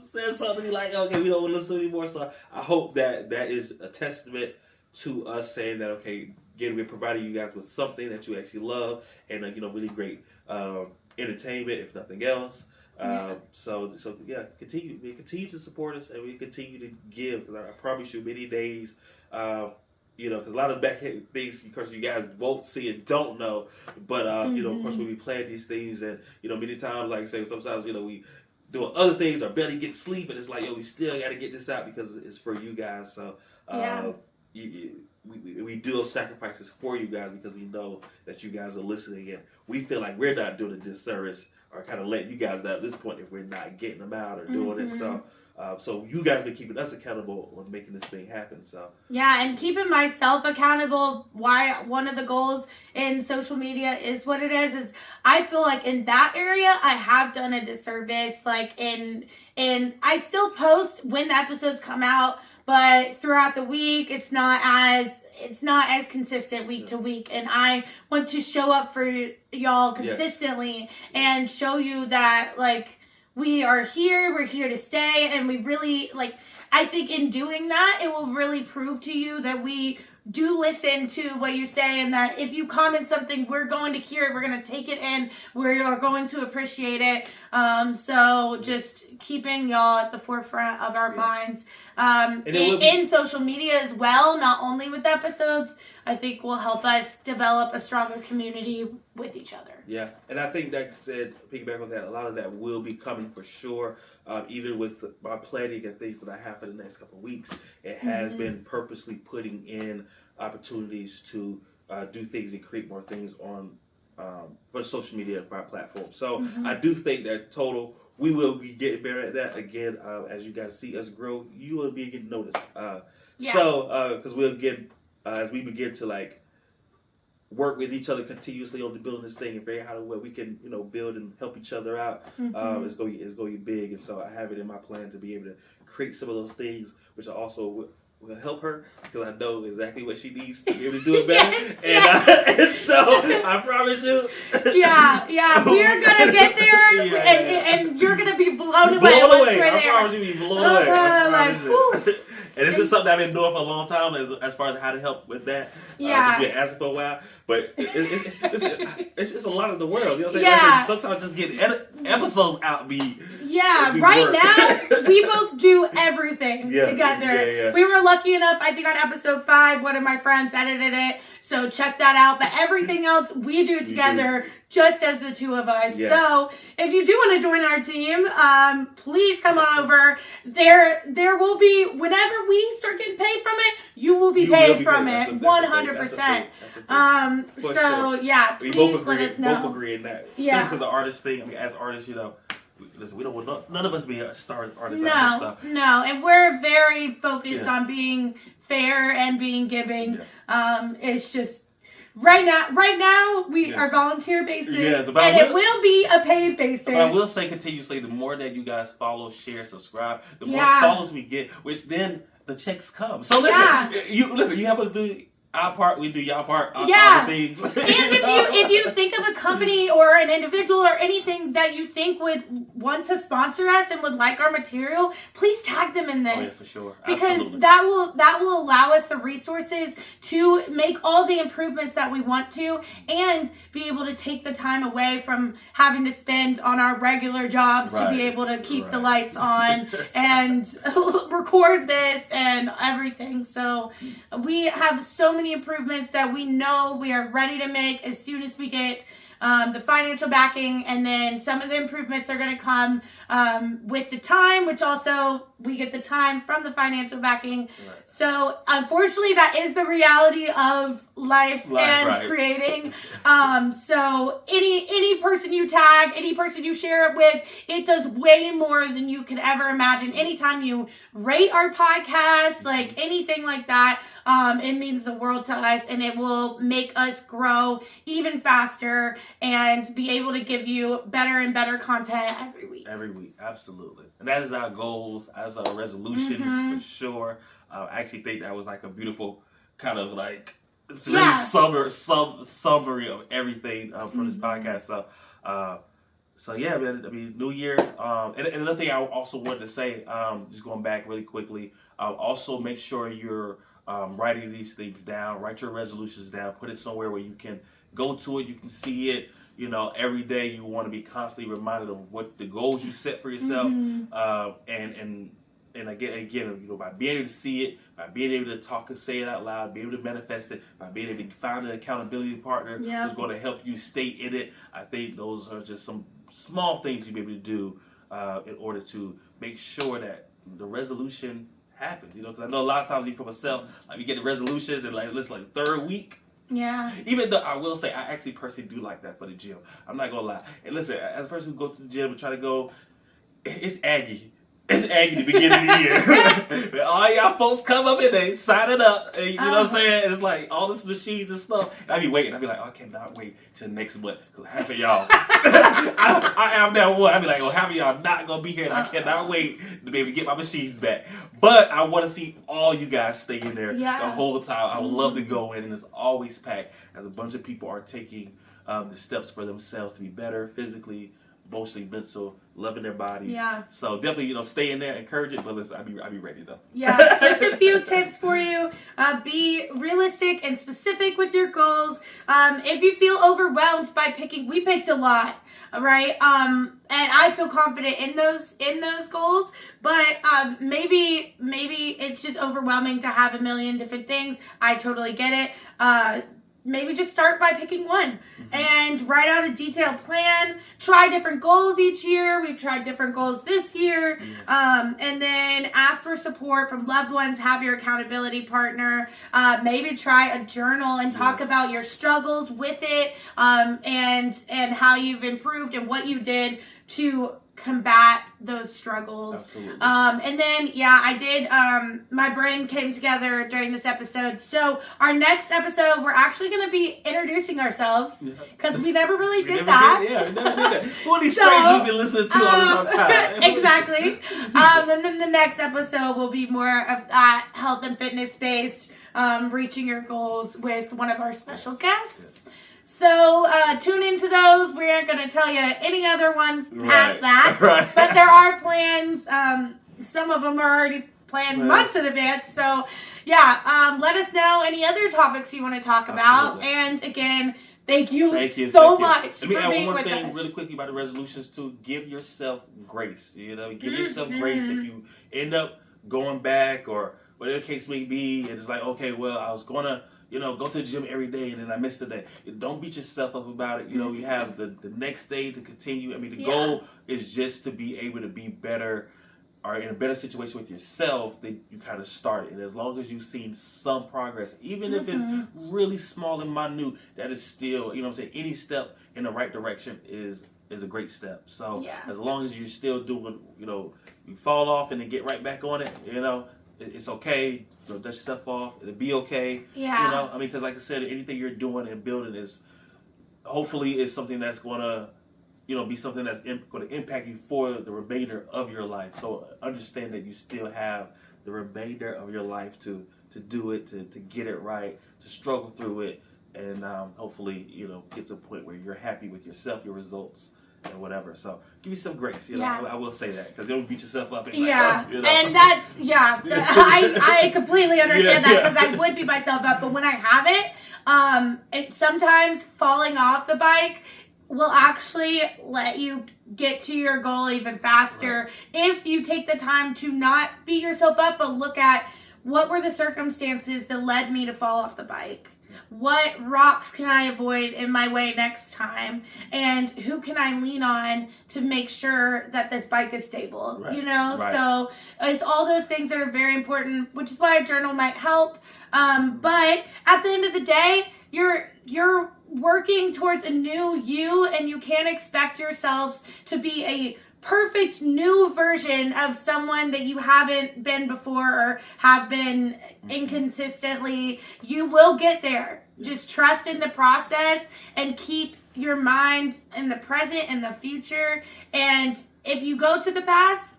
said something like, okay, we don't want to listen anymore. So I hope that is a testament to us saying that, okay, again, we're providing you guys with something that you actually love and, really great entertainment, if nothing else. Continue to support us, and we continue to give, because I promise you many days, because a lot of back things, because you guys won't see and don't know, but of course when we plan these things, and many times, like say, sometimes we doing other things or barely get sleep, and it's like, we still got to get this out because it's for you guys. So we do those sacrifices for you guys because we know that you guys are listening, and we feel like we're not doing a disservice or kind of letting you guys down at this point if we're not getting them out or doing it. So you guys been keeping us accountable on making this thing happen. So and keeping myself accountable. Why one of the goals in social media is what it is I feel like in that area I have done a disservice. Like in I still post when the episodes come out, but throughout the week it's not as consistent week to week, and I want to show up for y'all consistently and show you that we are here, we're here to stay, and we really I think in doing that it will really prove to you that we do listen to what you say, and that if you comment something, we're going to hear it, we're going to take it in, we are going to appreciate it. So just keeping y'all at the forefront of our minds in social media as well, not only with episodes. I think will help us develop a stronger community with each other. Yeah, and I think that said, piggyback on that, a lot of that will be coming for sure. Even with my planning and things that I have for the next couple of weeks, it has been purposely putting in opportunities to do things and create more things on for social media platform. So I do think that total, we will be getting better at that. Again, as you guys see us grow, you will be getting noticed. So, because we'll get, as we begin to like work with each other continuously on the building this thing and figure out how we can, build and help each other out. It's going to be big. And so I have it in my plan to be able to create some of those things, which I also will help her because I know exactly what she needs to be able to do it better. And so I promise you. We're gonna get there, and you're gonna be blown away. I promise you, be blown away. I promise you. And it's been something I've been doing for a long time as far as how to help with that. Because we've been asking for a while. But it's just a lot of the world. You know what I'm saying? Yeah. Sometimes just getting episodes out be right now, we both do everything together. Yeah. We were lucky enough, I think on episode 5, one of my friends edited it. So check that out. But everything else we do together, just as the two of us. Yes. So if you do want to join our team, please come on over. There will be, whenever we start getting paid from it, you will be paid from it. 100%. Please let us know. Both agree in that. Yeah. Just because the artist thing, as artists, listen, we don't want none of us be a star artist. No, and we're very focused on being fair and being giving. It's just right now we are volunteer basis, and it will be a paid basis. But I will say continuously, the more that you guys follow, share, subscribe, the more follows we get, which then the checks come. So listen, you help us do our part, we do y'all part. All the things. And if you think of a company or an individual or anything that you think would want to sponsor us and would like our material, please tag them in this. Oh, yeah, for sure. Because Absolutely. that will allow us the resources to make all the improvements that we want to, and be able to take the time away from having to spend on our regular jobs to be able to keep the lights on and record this and everything. So we have so many improvements that we know we are ready to make as soon as we get the financial backing, and then some of the improvements are going to come with the time, which also we get the time from the financial backing. So unfortunately, that is the reality of life and creating. So any person you tag, any person you share it with, it does way more than you could ever imagine. Anytime you rate our podcast, like anything like that, it means the world to us, and it will make us grow even faster and be able to give you better and better content every week. Every week, absolutely. And that is our goals, as our resolutions for sure. I actually think that was like a beautiful kind of like, it's really summary of everything from this podcast. So yeah, man, I mean, new year. And another thing I also wanted to say, just going back really quickly, also make sure you're writing these things down, write your resolutions down, put it somewhere where you can go to it, you can see it. Every day you want to be constantly reminded of what the goals you set for yourself, and again, by being able to see it, by being able to talk and say it out loud, be able to manifest it, by being able to find an accountability partner who's going to help you stay in it. I think those are just some small things you'll be able to do in order to make sure that the resolution happens. Because I know a lot of times, even for myself, like we get the resolutions and it's like the third week. Yeah. Even though I will say, I actually personally do like that for the gym. I'm not gonna lie. And listen, as a person who goes to the gym and try to go, it's aggy. It's aggy the beginning of the year. All y'all folks come up and they sign it up. And you know what I'm saying? And it's like all this machines and stuff. And I be waiting. I be like, I cannot wait till next month. Because half of y'all, I am that one. I be like, half of y'all not going to be here. And I cannot wait to be able to get my machines back. But I want to see all you guys stay in there the whole time. I would love to go in, and it's always packed as a bunch of people are taking the steps for themselves to be better physically, emotionally, mental, loving their bodies. Yeah. So definitely, stay in there, encourage it. But listen, I'll be ready though. Yeah. Just a few tips for you. Be realistic and specific with your goals. If you feel overwhelmed by picking, we picked a lot, right? And I feel confident in those goals, but maybe it's just overwhelming to have a million different things. I totally get it. Maybe just start by picking one and write out a detailed plan. Try different goals each year. We've tried different goals this year. And then ask for support from loved ones. Have your accountability partner. Maybe try a journal and talk about your struggles with it, and how you've improved and what you did to combat those struggles. Absolutely. And then, I did, my brain came together during this episode. So our next episode, we're actually going to be introducing ourselves because we never really did that. We never did that. Who are these strangers you've been listening to all this time? Exactly. And then the next episode will be more of that health and fitness based, reaching your goals with one of our special guests. So tune into those. We aren't going to tell you any other ones past that. Right. But there are plans. Some of them are already planned months in advance. So, let us know any other topics you want to talk about. And again, thank you so much. Let me add one more with thing us. really quickly about the resolutions too. Give yourself grace. Give yourself grace if you end up going back or whatever the case may be. It's like, okay, well, I was going to go to the gym every day and then I missed a day. Don't beat yourself up about it. You have the next day to continue. I mean, the goal is just to be able to be better or in a better situation with yourself than you kind of started. And as long as you've seen some progress, even if it's really small and minute, that is still, any step in the right direction is a great step. So as long as you're still doing, you fall off and then get right back on it, it's okay. Dust yourself off. It'll be okay. Yeah. Because like I said, anything you're doing and building is hopefully is something that's going to, be something that's going to impact you for the remainder of your life. So understand that you still have the remainder of your life to do it, to get it right, to struggle through it, and hopefully, get to a point where you're happy with yourself, your results, and whatever. So give you some grace. I will say that because don't beat yourself up. And and that's I completely understand that because I would beat myself up, but when I have it, sometimes falling off the bike will actually let you get to your goal even faster if you take the time to not beat yourself up, but look at what were the circumstances that led me to fall off the bike. What rocks can I avoid in my way next time? And who can I lean on to make sure that this bike is stable? So it's all those things that are very important, which is why a journal might help. But at the end of the day, you're working towards a new you, and you can't expect yourselves to be a perfect new version of someone that you haven't been before or have been inconsistently. You will get there. Just trust in the process and keep your mind in the present and the future. And if you go to the past,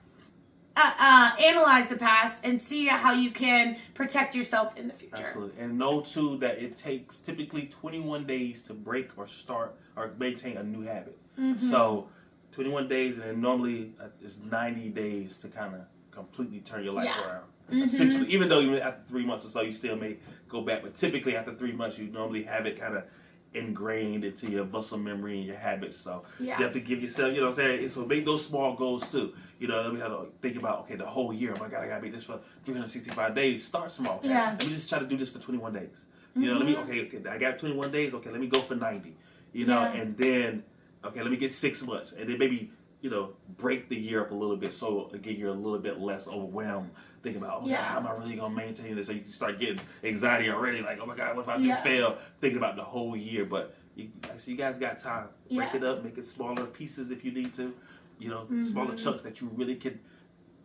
analyze the past and see how you can protect yourself in the future. Absolutely. And know too that it takes typically 21 days to break or start or maintain a new habit. So 21 days, and then normally it's 90 days to kind of completely turn your life around. Essentially, even though even after 3 months or so, you still may go back. But typically after 3 months, you normally have it kind of ingrained into your muscle memory and your habits. So definitely give yourself, you know what I'm saying? So make those small goals too. We have to think about, okay, the whole year, oh my God, I got to make this for 365 days. Start small. Okay? Let me just try to do this for 21 days. Okay, I got 21 days. Okay, let me go for 90. And then, okay, let me get 6 months. And then maybe, break the year up a little bit. So again, you're a little bit less overwhelmed. Thinking about, God, how am I really going to maintain this? So you start getting anxiety already. Like, oh my God, what if I do fail? Thinking about the whole year. But you guys got time. Break it up, make it smaller pieces if you need to. Smaller chunks that you really can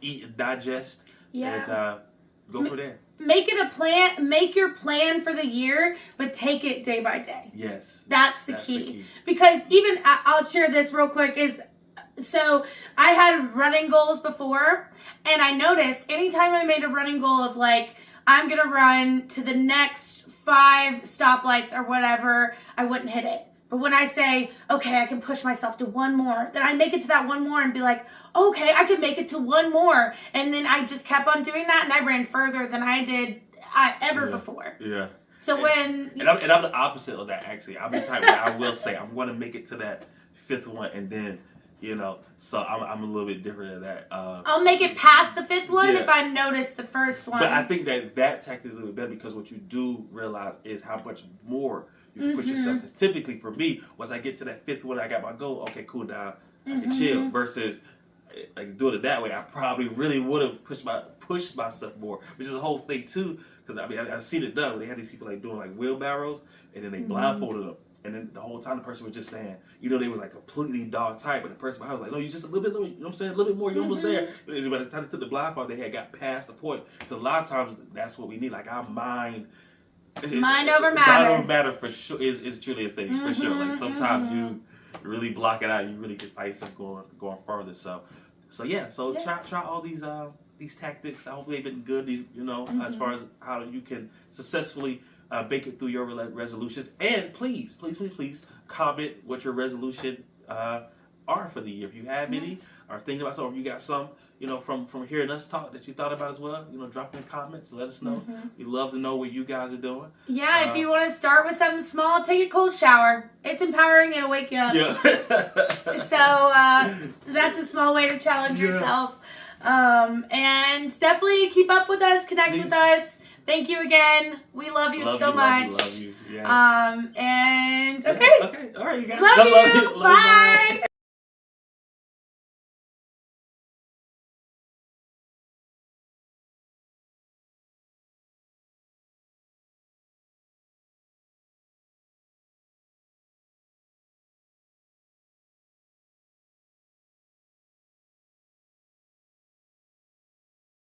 eat and digest. And go from there. Make it a plan. Make your plan for the year, but take it day by day. Yes. That's the key. Because even, I'll share this real quick, so I had running goals before, and I noticed anytime I made a running goal of like, I'm going to run to the next 5 stoplights or whatever, I wouldn't hit it. But when I say, okay, I can push myself to one more, then I make it to that one more and be like, okay, I can make it to one more. And then I just kept on doing that, and I ran further than I did ever before. Yeah. So I'm the opposite of that, actually. I'm the type where I will say I'm going to make it to that 5th one, and then, so I'm a little bit different than that. I'll make it past the 5th one if I've noticed the first one. But I think that tactic is a little bit better, because what you do realize is how much more you can push yourself. Because typically for me, once I get to that 5th one, I got my goal. Okay, cool, now I can chill. Versus like doing it that way, I probably really would have pushed myself more, which is the whole thing too. Because I've seen it done. They had these people like doing like wheelbarrows, and then they blindfolded them. And then the whole time the person was just saying, they were like completely dog tight, but the person behind was like, no, you just a little bit, you know what I'm saying? A little bit more, you're almost there. But by the time they took the blindfold, they had got past the point. Because a lot of times that's what we need. Like our mind over matter. Mind over matter for sure is truly a thing, for sure. Like sometimes you really block it out, you really can fight stuff going further. So try all these tactics. I hope they've been good. As far as how you can successfully make it through your resolutions. And please comment what your resolution are for the year. If you have any, or thinking about something, if you got some, from hearing us talk that you thought about as well, drop in the comments and let us know. We love to know what you guys are doing. Yeah, if you want to start with something small, take a cold shower. It's empowering. It'll wake you up. Yeah. So that's a small way to challenge yourself. And definitely keep up with us, connect with us. Thank you again. We love you so much. Love you. Yes. And okay. Okay. All right, you guys. Love you. Bye.